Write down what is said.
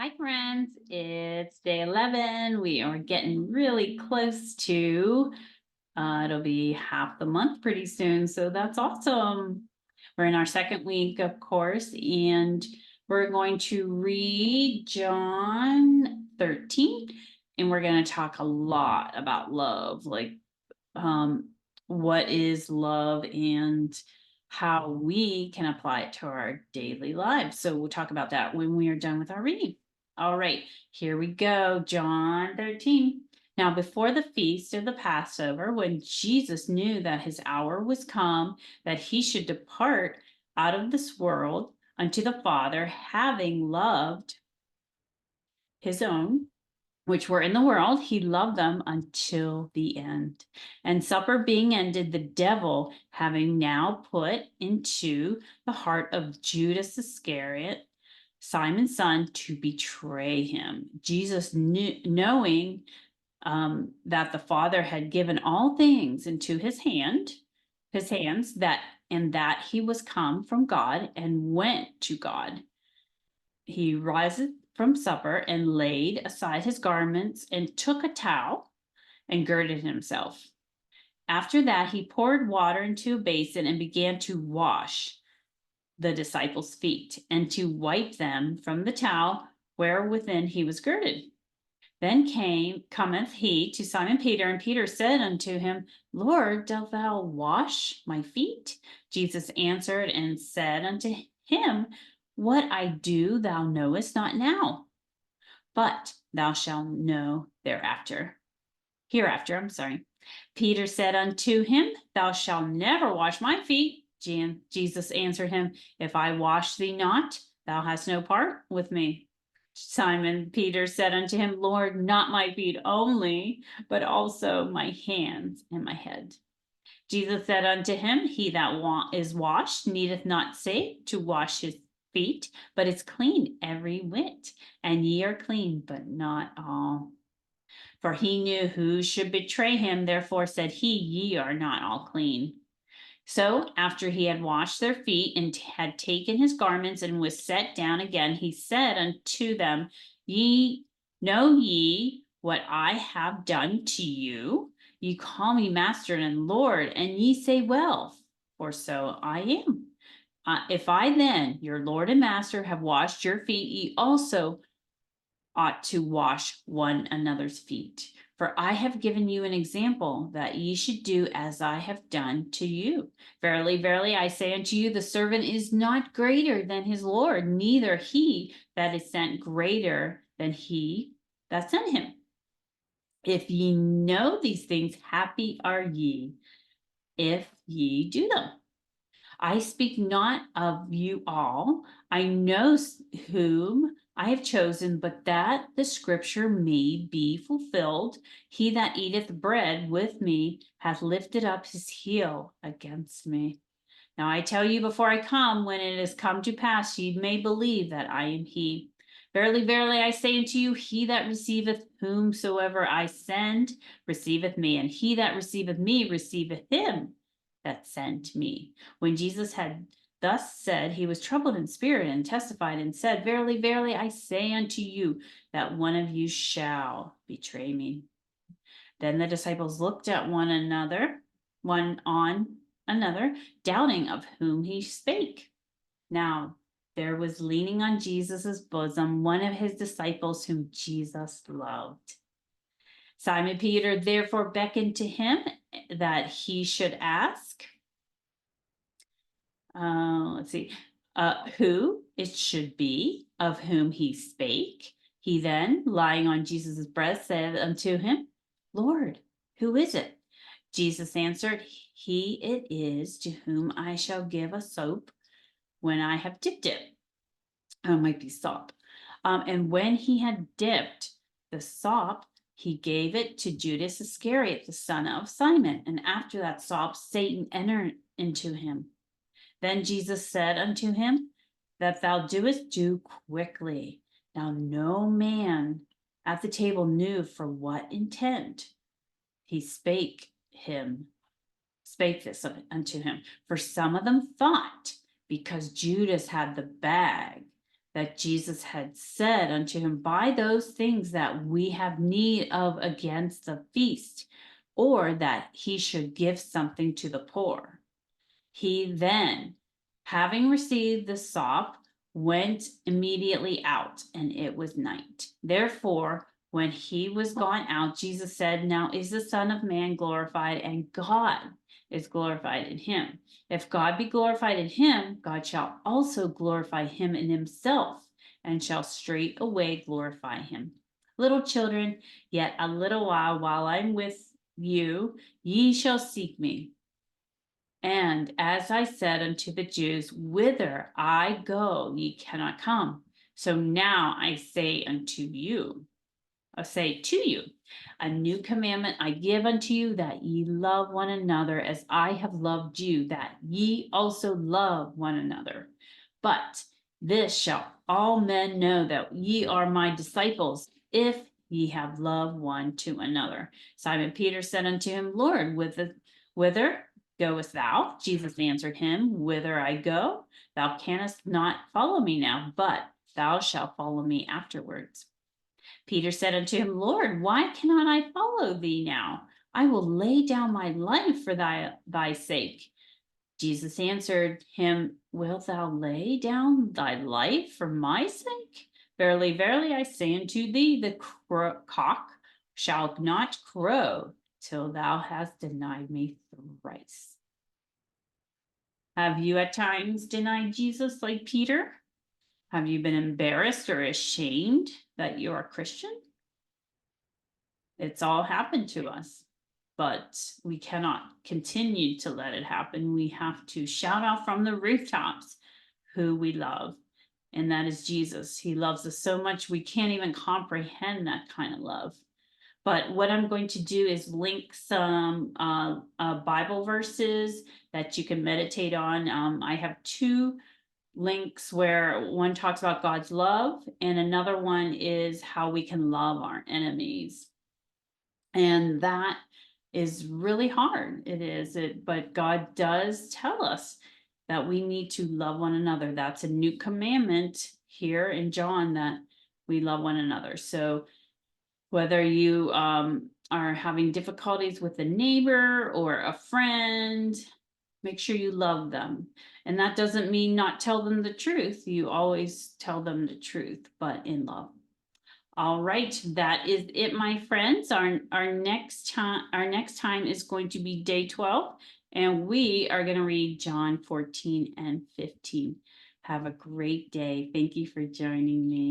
Hi, friends. It's day 11. We are getting really close to, it'll be half the month pretty soon. So that's awesome. We're in our second week, of course, and we're going to read John 13. And we're going to talk a lot about love, like um, what is love and how we can apply it to our daily lives. So we'll talk about that when we are done with our reading. All right, here we go. John 13. Now, before the feast of the Passover, when Jesus knew that his hour was come, that he should depart out of this world unto the Father, having loved his own which were in the world, he loved them until the end. And supper being ended, the devil having now put into the heart of Judas Iscariot, Simon's son, to betray him. Jesus knowing that the Father had given all things into his hands, that he was come from God and went to God. He rises from supper and laid aside his garments and took a towel and girded himself. After that, he poured water into a basin and began to wash the disciples' feet and to wipe them from the towel wherewithin he was girded. Then cometh he to Simon Peter, and Peter said unto him, Lord, dost thou wash my feet? Jesus answered and said unto him, What I do thou knowest not now, but thou shalt know hereafter. Peter said unto him, Thou shalt never wash my feet. Jesus answered him, If I wash thee not, thou hast no part with me. Simon Peter said unto him, Lord, not my feet only, but also my hands and my head. Jesus said unto him, He that is washed needeth not say to wash his feet, but is clean every whit. And ye are clean, but not all. For he knew who should betray him, therefore said he, Ye are not all clean. So after he had washed their feet and had taken his garments and was set down again, he said unto them, Know ye what I have done to you? Ye call me master and Lord, and ye say, Well, for so I am. If I then, your Lord and Master, have washed your feet, ye also ought to wash one another's feet. For I have given you an example that ye should do as I have done to you. Verily, verily, I say unto you, the servant is not greater than his Lord, neither he that is sent greater than he that sent him. If ye know these things, happy are ye if ye do them. I speak not of you all. I know whom I have chosen, but that the scripture may be fulfilled. He that eateth bread with me hath lifted up his heel against me. Now I tell you before I come, when it is come to pass, ye may believe that I am he. Verily, verily, I say unto you, he that receiveth whomsoever I send receiveth me, and he that receiveth me receiveth him that sent me. When Jesus had thus said, he was troubled in spirit and testified and said, Verily, verily, I say unto you, that one of you shall betray me. Then the disciples looked at one on another, doubting of whom he spake. Now there was leaning on Jesus's bosom one of his disciples whom Jesus loved. Simon Peter therefore beckoned to him that he should ask, who it should be of whom he spake. He then, lying on Jesus' breast, said unto him, Lord, who is it? Jesus answered, He it is to whom I shall give a soap when I have dipped it. Oh, it might be sop. And when he had dipped the sop, he gave it to Judas Iscariot, the son of Simon. And after that sop, Satan entered into him. Then Jesus said unto him, That thou doest, do quickly. Now no man at the table knew for what intent he spake this unto him. For some of them thought, because Judas had the bag, that Jesus had said unto him, buy those things that we have need of against the feast, or that he should give something to the poor. He then, having received the sop, went immediately out, and it was night. Therefore, when he was gone out, Jesus said, now is the Son of Man glorified, and God is glorified in him. If God be glorified in him, God shall also glorify him in himself, and shall straightway glorify him. Little children, yet a little while I'm with you, ye shall seek me. And as I said unto the Jews, whither I go, ye cannot come. So now I say to you, a new commandment I give unto you, that ye love one another as I have loved you, that ye also love one another. But this shall all men know that ye are my disciples, if ye have love one to another. Simon Peter said unto him, Lord, whither goest thou? Jesus answered him, whither I go, thou canst not follow me now, but thou shalt follow me afterwards. Peter said unto him, Lord, why cannot I follow thee now? I will lay down my life for thy sake. Jesus answered him, wilt thou lay down thy life for my sake? Verily, verily, I say unto thee, the cock shall not crow till thou hast denied me thrice. Have you at times denied Jesus like Peter? Have you been embarrassed or ashamed that you're a Christian? It's all happened to us, but we cannot continue to let it happen. We have to shout out from the rooftops who we love, and that is Jesus. He loves us so much we can't even comprehend that kind of love. But what I'm going to do is link some Bible verses that you can meditate on. I have two links where one talks about God's love, and another one is how we can love our enemies. And that is really hard. It is, but God does tell us that we need to love one another. That's a new commandment here in John, that we love one another. So whether you are having difficulties with a neighbor or a friend, make sure you love them. And that doesn't mean not tell them the truth. You always tell them the truth, but in love. All right, that is it, my friends. Our next time is going to be day 12, and we are going to read John 14 and 15. Have a great day. Thank you for joining me.